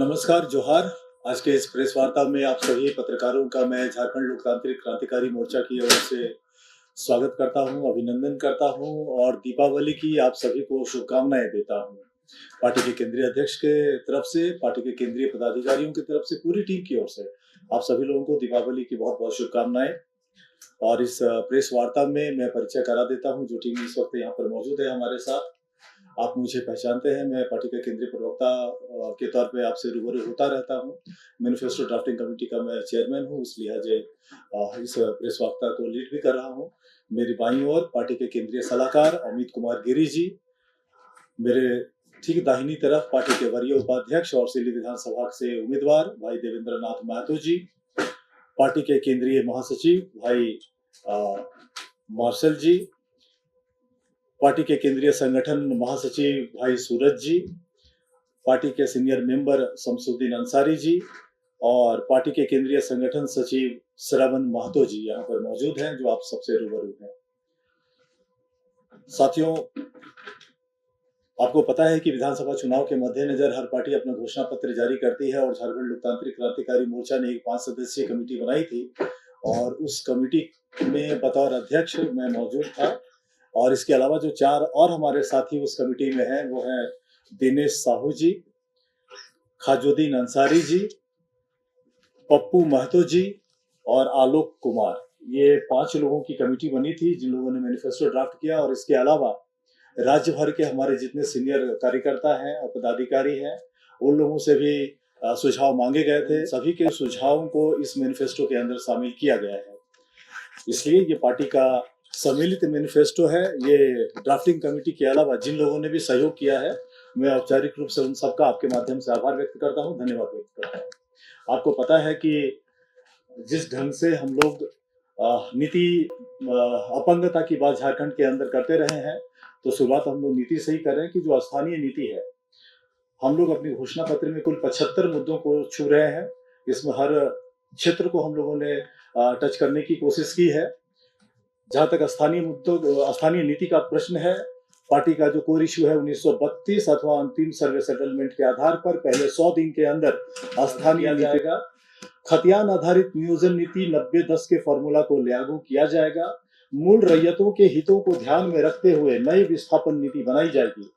नमस्कार, जोहार। आज के इस प्रेस वार्ता में आप सभी पत्रकारों का मैं झारखंड लोकतांत्रिक क्रांतिकारी मोर्चा की ओर से स्वागत करता हूं, अभिनंदन करता हूं और दीपावली की आप सभी को शुभकामनाएं देता हूं। पार्टी के केंद्रीय अध्यक्ष के तरफ से, पार्टी के केंद्रीय पदाधिकारियों की तरफ से, पूरी टीम की ओर से आप सभी लोगों को दीपावली की बहुत-बहुत शुभकामनाएं। और इस प्रेस वार्ता में मैं परिचय करा देता हूं जो टीम इस वक्त यहाँ पर मौजूद है हमारे साथ। आप मुझे पहचानते हैं, मैं पार्टी के केंद्रीय प्रवक्ता के तौर पे आपसे रूबरू होता रहता हूँ। मैनिफेस्टो ड्राफ्टिंग कमेटी का मैं चेयरमैन हूँ, इस लिहाजे इस प्रेस वार्ता को लीड भी कर रहा हूँ। मेरी बाईं ओर पार्टी के केंद्रीय सलाहकार अमित कुमार गिरी जी, मेरे ठीक दाहिनी तरफ पार्टी के वरीय उपाध्यक्ष और सिल्ली विधानसभा से उम्मीदवार भाई देवेंद्र नाथ महतो जी, पार्टी के केंद्रीय महासचिव भाई मार्शल जी, पार्टी के केंद्रीय संगठन महासचिव भाई सूरज जी, पार्टी के सीनियर मेंबर शमसुद्दीन अंसारी जी और पार्टी के केंद्रीय संगठन सचिव श्रवण महतो जी यहाँ पर मौजूद हैं जो आप सबसे रूबरू हैं। साथियों, आपको पता है कि विधानसभा चुनाव के मद्देनजर हर पार्टी अपना घोषणा पत्र जारी करती है और झारखंड लोकतांत्रिक क्रांतिकारी मोर्चा ने एक 5 सदस्यीय कमेटी बनाई थी और उस कमेटी में बतौर अध्यक्ष मैं मौजूद था। और इसके अलावा जो 4 और हमारे साथी उस कमेटी में हैं वो हैं दिनेश साहू जी, खाजुद्दीन अंसारी जी, पप्पू महतो जी और आलोक कुमार। ये 5 लोगों की कमेटी बनी थी जिन लोगों ने मैनिफेस्टो ड्राफ्ट किया और इसके अलावा राज्य भर के हमारे जितने सीनियर कार्यकर्ता हैं और पदाधिकारी हैं उन लोगों से भी सुझाव मांगे गए थे। सभी के सुझावों को इस मैनिफेस्टो के अंदर शामिल किया गया है, इसलिए ये पार्टी का सम्मिलित मैनिफेस्टो है। ये ड्राफ्टिंग कमेटी के अलावा जिन लोगों ने भी सहयोग किया है मैं औपचारिक रूप से उन सबका आपके माध्यम से आभार व्यक्त करता हूं, धन्यवाद व्यक्त करता हूं। आपको पता है कि जिस ढंग से हम लोग नीति अपंगता की बात झारखंड के अंदर करते रहे हैं, तो शुरुआत हम लोग नीति से ही करें कि जो स्थानीय नीति है, हम लोग अपनी घोषणा पत्र में कुल 75 मुद्दों को छू रहे हैं। इसमें हर क्षेत्र को हम लोगों ने टच करने की कोशिश की है। जहां तक स्थानीय नीति का प्रश्न है, पार्टी का जो कोर इश्यू है 1932 अथवा अंतिम सर्वे सेटलमेंट के आधार पर पहले 100 दिन के अंदर स्थानीय जाएगा। खतियान आधारित नियोजन नीति 90-10 के फॉर्मूला को लागू किया जाएगा। मूल रैयतों के हितों को ध्यान में रखते हुए नई विस्थापन नीति बनाई जाएगी।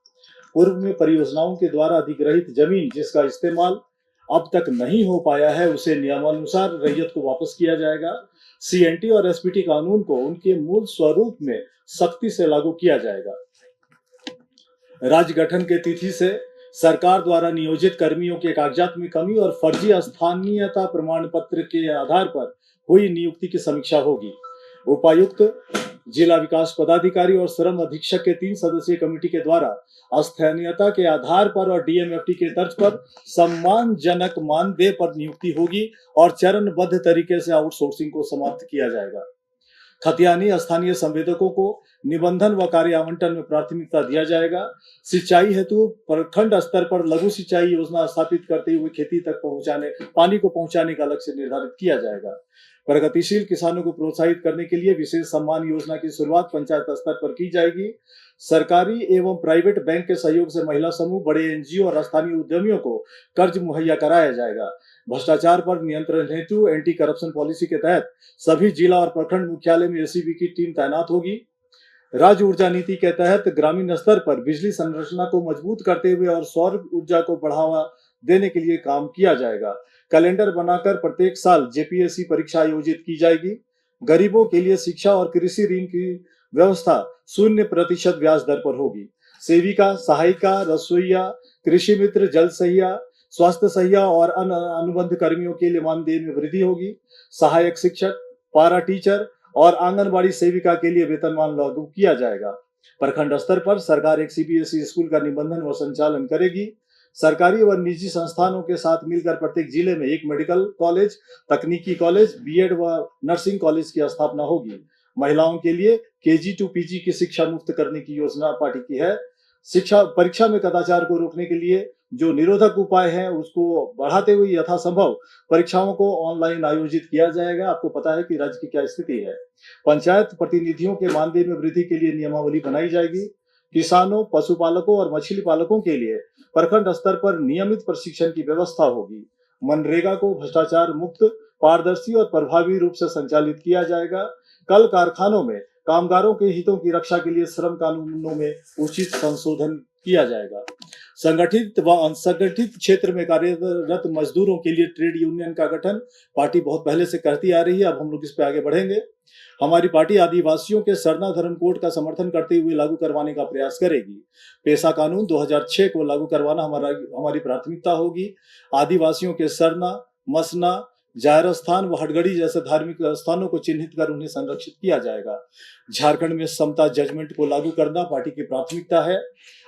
पूर्व में परियोजनाओं के द्वारा अधिग्रहित जमीन जिसका इस्तेमाल अब तक नहीं हो पाया है उसे नियमानुसार रैयत को वापस किया जाएगा। सीएनटी और एसपीटी कानून को उनके मूल स्वरूप में सख्ती से लागू किया जाएगा। राज्य गठन के तिथि से सरकार द्वारा नियोजित कर्मियों के कागजात में कमी और फर्जी स्थानीयता प्रमाण पत्र के आधार पर हुई नियुक्ति की समीक्षा होगी। उपायुक्त, जिला विकास पदाधिकारी और श्रम अधीक्षक के 3 सदस्यीय कमेटी के द्वारा स्थानीयता के आधार पर और डीएमएफटी के तर्ज पर सम्मानजनक मानदेय पर नियुक्ति होगी और चरणबद्ध तरीके से आउटसोर्सिंग को समाप्त किया जाएगा। खतियानी स्थानीय संवेदकों को निबंधन व कार्य आवंटन में प्राथमिकता दिया जाएगा। सिंचाई हेतु प्रखंड स्तर पर लघु सिंचाई योजना स्थापित करते हुए खेती तक पानी को पहुंचाने का लक्ष्य निर्धारित किया जाएगा। प्रगतिशील किसानों को प्रोत्साहित करने के लिए विशेष सम्मान योजना की शुरुआत पंचायत स्तर पर की जाएगी। सरकारी एवं प्राइवेट बैंक के सहयोग से महिला समूह, बड़े एनजीओ और स्थानीय उद्यमियों को कर्ज मुहैया कराया जाएगा। भ्रष्टाचार पर नियंत्रण हेतु एंटी करप्शन पॉलिसी के तहत सभी जिला और प्रखंड मुख्यालय में एसीबी की टीम तैनात होगी। राज्य ऊर्जा नीति के तहत ग्रामीण स्तर पर बिजली संरचना को मजबूत करते हुए और सौर ऊर्जा को बढ़ावा देने के लिए काम किया जाएगा। कैलेंडर बनाकर प्रत्येक साल जेपीएससी परीक्षा आयोजित की जाएगी। गरीबों के लिए शिक्षा और कृषि ऋण की व्यवस्था 0% ब्याज दर पर होगी। सेविका, सहायिका, रसोईया, कृषि मित्र, जल सहिया, स्वास्थ्य सहिया और अन्य अनुबंध कर्मियों के लिए मानदेय में वृद्धि होगी। सहायक शिक्षक, पारा टीचर और आंगनबाड़ी सेविका के लिए वेतनमान लागू किया जाएगा। प्रखंड स्तर पर सरकार एक सीबीएसई स्कूल का निबंधन व संचालन करेगी। सरकारी व निजी संस्थानों के साथ मिलकर प्रत्येक जिले में एक मेडिकल कॉलेज, तकनीकी कॉलेज, बीएड व नर्सिंग कॉलेज की स्थापना होगी। महिलाओं के लिए केजी टू पीजी की शिक्षा मुफ्त करने की योजना पार्टी की है। शिक्षा परीक्षा में कदाचार को रोकने के लिए जो निरोधक उपाय है उसको बढ़ाते हुए यथासंभव परीक्षाओं को ऑनलाइन आयोजित किया जाएगा। आपको पता है कि राज्य की क्या स्थिति है। पंचायत प्रतिनिधियों के मानदेय में वृद्धि के लिए नियमावली बनाई जाएगी। किसानों, पशुपालकों और मछली पालकों के लिए प्रखंड स्तर पर नियमित प्रशिक्षण की व्यवस्था होगी। मनरेगा को भ्रष्टाचार मुक्त, पारदर्शी और प्रभावी रूप से संचालित किया जाएगा। कल कारखानों में कामगारों के हितों की रक्षा के लिए श्रम कानूनों में उचित संशोधन किया जाएगा। संगठित व असंगठित क्षेत्र में कार्यरत मजदूरों के लिए ट्रेड यूनियन का गठन पार्टी बहुत पहले से करती आ रही है। अब हम लोग इस पे आगे बढ़ेंगे। हमारी पार्टी आदिवासियों के सरना धर्म कोड का समर्थन करते हुए लागू करवाने का प्रयास करेगी। पेशा कानून 2006 को लागू करवाना हमारी प्राथमिकता होगी। आदिवासियों के सरना, मसना, जायर स्थान व हटगड़ी जैसे धार्मिक स्थानों को चिन्हित कर उन्हें संरक्षित किया जाएगा। झारखंड में समता जजमेंट को लागू करना पार्टी की प्राथमिकता है।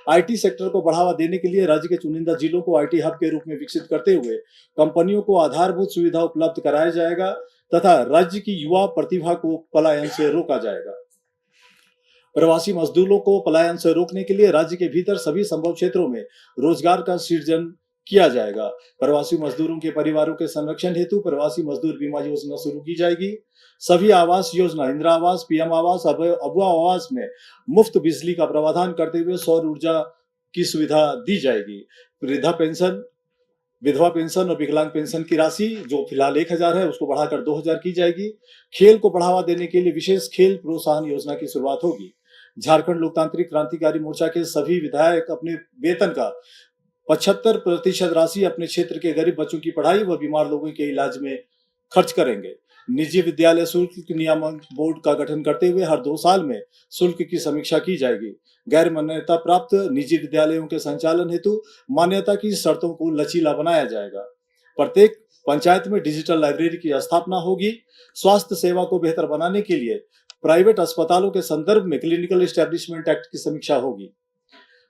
आईटी सेक्टर को बढ़ावा देने के लिए राज्य के चुनिंदा जिलों को आईटी हब के रूप में विकसित करते हुए कंपनियों को आधारभूत सुविधा उपलब्ध कराया जाएगा तथा राज्य की युवा प्रतिभा को पलायन से रोका जाएगा। प्रवासी मजदूरों को पलायन से रोकने के लिए राज्य के भीतर सभी संभव क्षेत्रों में रोजगार का सृजन किया जाएगा। प्रवासी मजदूरों के परिवारों के संरक्षण हेतु प्रवासी मजदूर बीमा योजना शुरू की जाएगी। सभी आवास योजना, इंदिरा आवास, पीएम आवास, अबुआ आवास में मुफ्त बिजली का प्रावधान करते हुए सौर ऊर्जा की सुविधा दी जाएगी। वृद्धा पेंशन, विधवा पेंशन और विकलांग पेंशन की राशि जो फिलहाल 1000 है उसको बढ़ाकर 2000 की जाएगी। खेल को बढ़ावा देने के लिए विशेष खेल प्रोत्साहन योजना की शुरुआत होगी। झारखंड लोकतांत्रिक क्रांतिकारी मोर्चा के सभी विधायक अपने वेतन का 75% राशि अपने क्षेत्र के गरीब बच्चों की पढ़ाई व बीमार लोगों के इलाज में खर्च करेंगे। निजी विद्यालय शुल्क नियामक बोर्ड का गठन करते हुए हर 2 साल में शुल्क की समीक्षा की जाएगी। गैर मान्यता प्राप्त निजी विद्यालयों के संचालन हेतु मान्यता की शर्तों को लचीला बनाया जाएगा। प्रत्येक पंचायत में डिजिटल लाइब्रेरी की स्थापना होगी। स्वास्थ्य सेवा को बेहतर बनाने के लिए प्राइवेट अस्पतालों के संदर्भ में क्लिनिकल एस्टेब्लिशमेंट एक्ट की समीक्षा होगी।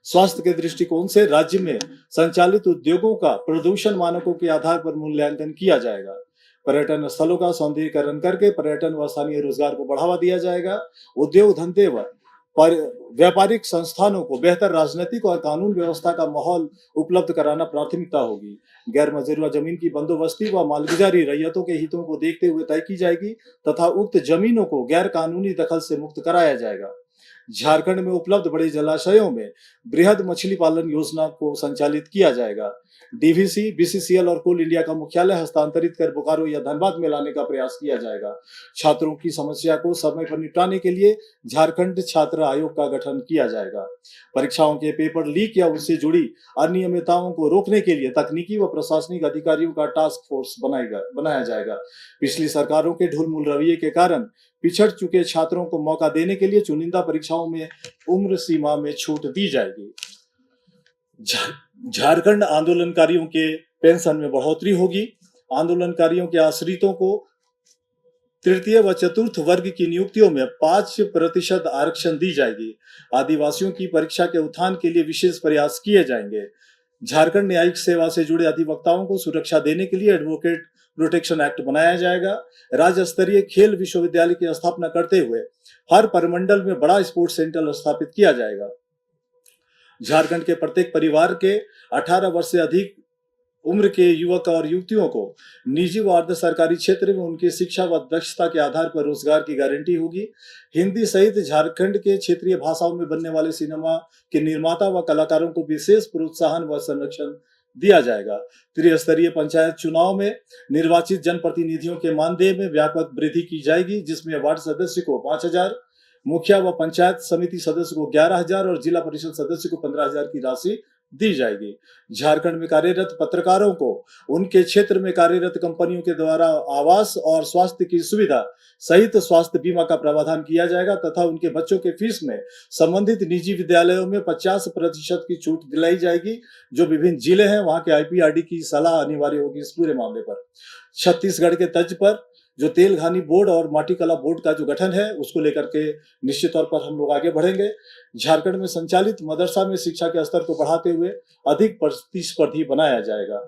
स्वास्थ्य के दृष्टिकोण से राज्य में संचालित उद्योगों का प्रदूषण मानकों के आधार पर मूल्यांकन किया जाएगा। पर्यटन स्थलों का सौंदर्यीकरण करके पर्यटन व स्थानीय रोजगार को बढ़ावा दिया जाएगा। उद्योग धंधे व व्यापारिक संस्थानों को बेहतर राजनीतिक और कानून व्यवस्था का माहौल उपलब्ध कराना प्राथमिकता होगी। गैर मंजूर जमीन की बंदोबस्ती व मालगुजारी रैयतों के हितों को देखते हुए तय की जाएगी तथा उक्त जमीनों को गैर कानूनी दखल से मुक्त कराया जाएगा। झारखंड में उपलब्ध बड़े जलाशयों में बृहद मछली पालन योजना को संचालित किया जाएगा। डीवीसी, बीसीसीएल और कोल इंडिया का मुख्यालय हस्तांतरित कर बोकारो या धनबाद में लाने का प्रयास किया जाएगा। छात्रों की समस्या को समय पर निपटाने के लिए झारखंड छात्र आयोग का गठन किया जाएगा। परीक्षाओं के पेपर लीक या उससे जुड़ी अनियमितताओं को रोकने के लिए तकनीकी व प्रशासनिक अधिकारियों का टास्क फोर्स बनाया जाएगा। पिछली सरकारों के ढुलमुल रवैये के कारण पिछड़ चुके छात्रों को मौका देने के लिए चुनिंदा परीक्षाओं में उम्र सीमा में छूट दी जाएगी। झारखंड आंदोलनकारियों के पेंशन में बढ़ोतरी होगी। आंदोलनकारियों के आश्रितों को तृतीय व चतुर्थ वर्ग की नियुक्तियों में 5% आरक्षण दी जाएगी। आदिवासियों की परीक्षा के उत्थान के लिए विशेष प्रयास किए जाएंगे। झारखंड न्यायिक सेवा से जुड़े अधिवक्ताओं को सुरक्षा देने के लिए एडवोकेट प्रोटेक्शन एक्ट बनाया जाएगा। राज्य स्तरीय खेल विश्वविद्यालय की स्थापना करते हुए हर परिमंडल में बड़ा स्पोर्ट्स सेंटर स्थापित किया जाएगा। झारखंड के प्रत्येक परिवार के 18 वर्ष से अधिक उम्र के युवक और युवतियों को निजी व अर्ध सरकारी क्षेत्र में उनकी शिक्षा व दक्षता के आधार पर रोजगार की गारंटी होगी। हिंदी सहित झारखंड के क्षेत्रीय भाषाओं में बनने वाले सिनेमा के निर्माता व कलाकारों को विशेष प्रोत्साहन व संरक्षण दिया जाएगा। त्रिस्तरीय पंचायत चुनाव में निर्वाचित जनप्रतिनिधियों के मानदेय में व्यापक वृद्धि की जाएगी, जिसमें वार्ड सदस्य को 5000, मुखिया व पंचायत समिति सदस्य को 11000 और जिला परिषद सदस्य को 15000 की राशि दी जाएगी। झारखंड में कार्यरत पत्रकारों को उनके क्षेत्र में कार्यरत कंपनियों के द्वारा आवास और स्वास्थ्य की सुविधा सहित स्वास्थ्य बीमा का प्रावधान किया जाएगा तथा उनके बच्चों के फीस में संबंधित निजी विद्यालयों में 50% की छूट दिलाई जाएगी। जो विभिन्न जिले हैं वहां के आईपीआरडी की सलाह अनिवार्य होगी इस पूरे मामले पर। छत्तीसगढ़ के तर्ज पर जो तेल घानी बोर्ड और माटी कला बोर्ड का जो गठन है उसको लेकर के निश्चित तौर पर हम लोग आगे बढ़ेंगे। झारखंड में संचालित मदरसा में शिक्षा के स्तर को बढ़ाते हुए अधिक प्रतिस्पर्धी बनाया जाएगा।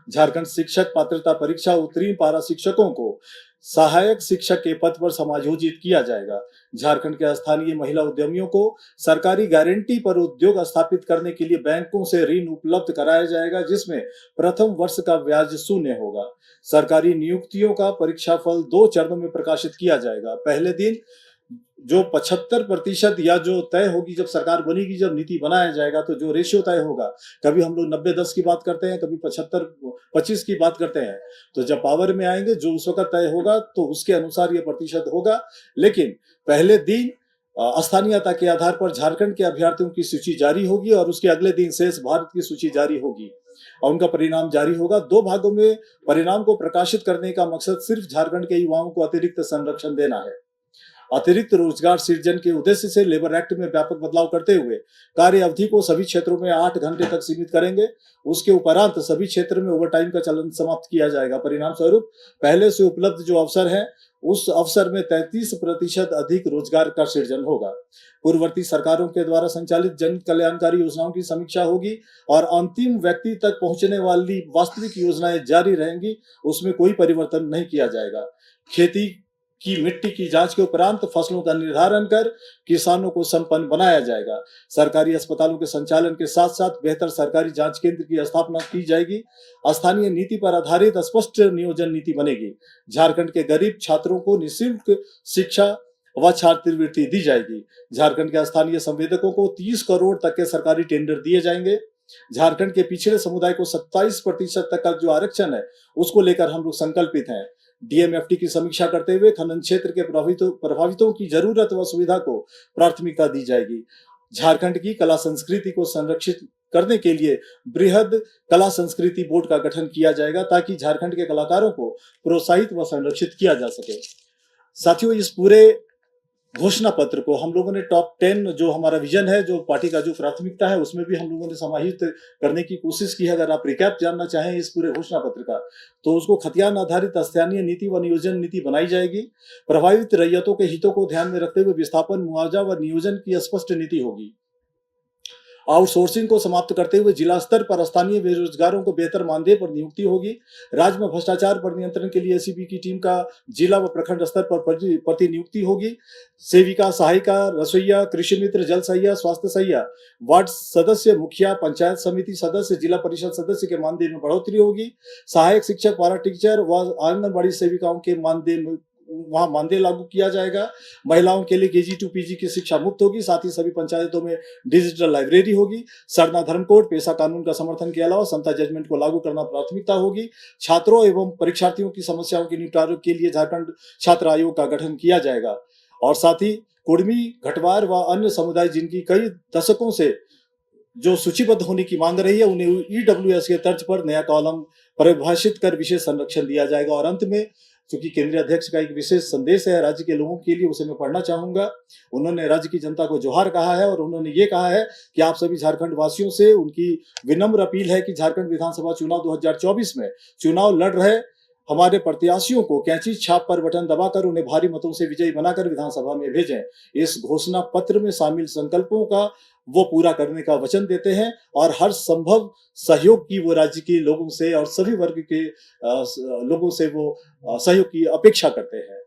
झारखंड शिक्षक पात्रता परीक्षा उत्तीर्ण पारा शिक्षकों को सहायक शिक्षक के पद पर समायोजित किया जाएगा। झारखंड के स्थानीय महिला उद्यमियों को सरकारी गारंटी पर उद्योग स्थापित करने के लिए बैंकों से ऋण उपलब्ध कराया जाएगा, जिसमें प्रथम वर्ष का ब्याज शून्य होगा। सरकारी नियुक्तियों का परीक्षाफल 2 चरणों में प्रकाशित किया जाएगा। पहले दिन जो 75% या जो तय होगी, जब सरकार बनेगी, जब नीति बनाया जाएगा, तो जो रेशियो तय होगा, कभी हम लोग 90-10 की बात करते हैं, कभी 75-25 की बात करते हैं, तो जब पावर में आएंगे, जो उस वक्त तय होगा, तो उसके अनुसार ये प्रतिशत होगा। लेकिन पहले दिन स्थानीयता के आधार पर झारखंड के अभ्यर्थियों की सूची जारी होगी और उसके अगले दिन शेष भारत की सूची जारी होगी और उनका परिणाम जारी होगा। 2 भागों में परिणाम को प्रकाशित करने का मकसद सिर्फ झारखंड के युवाओं को अतिरिक्त संरक्षण देना है। अतिरिक्त रोजगार सृजन के उद्देश्य से लेबर एक्ट में व्यापक बदलाव करते हुए कार्य अवधि को सभी क्षेत्रों में 8 घंटे तक सीमित करेंगे। उसके उपरांत सभी क्षेत्र में ओवरटाइम का चलन समाप्त किया जाएगा। परिणाम स्वरूप पहले से उपलब्ध जो अवसर है, उस अवसर में 33% अधिक रोजगार का सृजन होगा। पूर्ववर्ती सरकारों के द्वारा संचालित जन कल्याणकारी योजनाओं की समीक्षा होगी और अंतिम व्यक्ति तक पहुंचने वाली वास्तविक योजनाएं जारी रहेंगी, उसमें कोई परिवर्तन नहीं किया जाएगा। खेती की मिट्टी की जांच के उपरांत फसलों का निर्धारण कर किसानों को संपन्न बनाया जाएगा। सरकारी अस्पतालों के संचालन के साथ साथ बेहतर सरकारी जांच केंद्र की स्थापना की जाएगी। स्थानीय नीति पर आधारित स्पष्ट नियोजन नीति बनेगी। झारखंड के गरीब छात्रों को निःशुल्क शिक्षा व छात्रवृत्ति दी जाएगी। झारखंड के स्थानीय संवेदकों को 30 करोड़ तक के सरकारी टेंडर दिए जाएंगे। झारखंड के पिछड़े समुदाय को 27% तक का जो आरक्षण है, उसको लेकर हम लोग संकल्पित हैं। डीएमएफटी की समीक्षा करते हुए खनन क्षेत्र के प्रभावितों की जरूरत व सुविधा को प्राथमिकता दी जाएगी। झारखंड की कला संस्कृति को संरक्षित करने के लिए बृहद कला संस्कृति बोर्ड का गठन किया जाएगा ताकि झारखंड के कलाकारों को प्रोत्साहित व संरक्षित किया जा सके। साथियों, इस पूरे घोषणा पत्र को हम लोगों ने टॉप 10 जो हमारा विजन है, जो पार्टी का जो प्राथमिकता है, उसमें भी हम लोगों ने समाहित करने की कोशिश की है। अगर आप रिकैप जानना चाहें इस पूरे घोषणा पत्र का, तो उसको खतियान आधारित स्थानीय नीति व नियोजन नीति बनाई जाएगी। प्रभावित रैयतों के हितों को ध्यान में रखते हुए विस्थापन, मुआवजा व नियोजन की स्पष्ट नीति होगी। आउटसोर्सिंग को समाप्त करते हुए जिला स्तर पर स्थानीय बेरोजगारों को बेहतर मानदेय पर नियुक्ति होगी। राज्य में भ्रष्टाचार पर नियंत्रण के लिए एसीबी की टीम का जिला व प्रखंड स्तर पर प्रतिनियुक्ति होगी। सेविका, सहायिका, रसोईया, कृषि मित्र, जल सहिया, स्वास्थ्य सहिया, वार्ड सदस्य, मुखिया, पंचायत समिति सदस्य, जिला परिषद सदस्य के मानदेय में बढ़ोतरी होगी। सहायक शिक्षक, पारा टीचर व आंगनबाड़ी सेविकाओं के वहां मानदेय लागू किया जाएगा। महिलाओं के लिए केजी टू पीजी की शिक्षा मुफ्त होगी। साथ ही सभी पंचायतों में डिजिटल लाइब्रेरी होगी। सरना धर्म कोड, पेशा कानून का समर्थन के अलावा समता जजमेंट को लागू करना प्राथमिकता होगी। छात्रों एवं परीक्षार्थियों की समस्याओं के निपटारे के लिए झारखंड छात्र आयोग का गठन किया जाएगा। और साथ ही कुर्मी, घटवार व अन्य समुदाय जिनकी कई दशकों से जो सूचीबद्ध होने की मांग रही है, उन्हें ईडब्ल्यूएस के तर्ज पर नया कॉलम परिभाषित कर विशेष संरक्षण दिया जाएगा। और अंत में, क्योंकि केंद्रीय अध्यक्ष का एक विशेष संदेश है राज्य के लोगों के लिए, उसे मैं पढ़ना चाहूंगा। उन्होंने राज्य की जनता को जोहार कहा है और उन्होंने ये कहा है कि आप सभी झारखंड वासियों से उनकी विनम्र अपील है कि झारखंड विधानसभा चुनाव 2024 में चुनाव लड़ रहे हमारे प्रत्याशियों को कैंची छाप पर बटन दबाकर उन्हें भारी मतों से विजयी बनाकर विधानसभा में भेजें। इस घोषणा पत्र में शामिल संकल्पों का वो पूरा करने का वचन देते हैं और हर संभव सहयोग की वो राज्य के लोगों से और सभी वर्ग के लोगों से वो सहयोग की अपेक्षा करते हैं।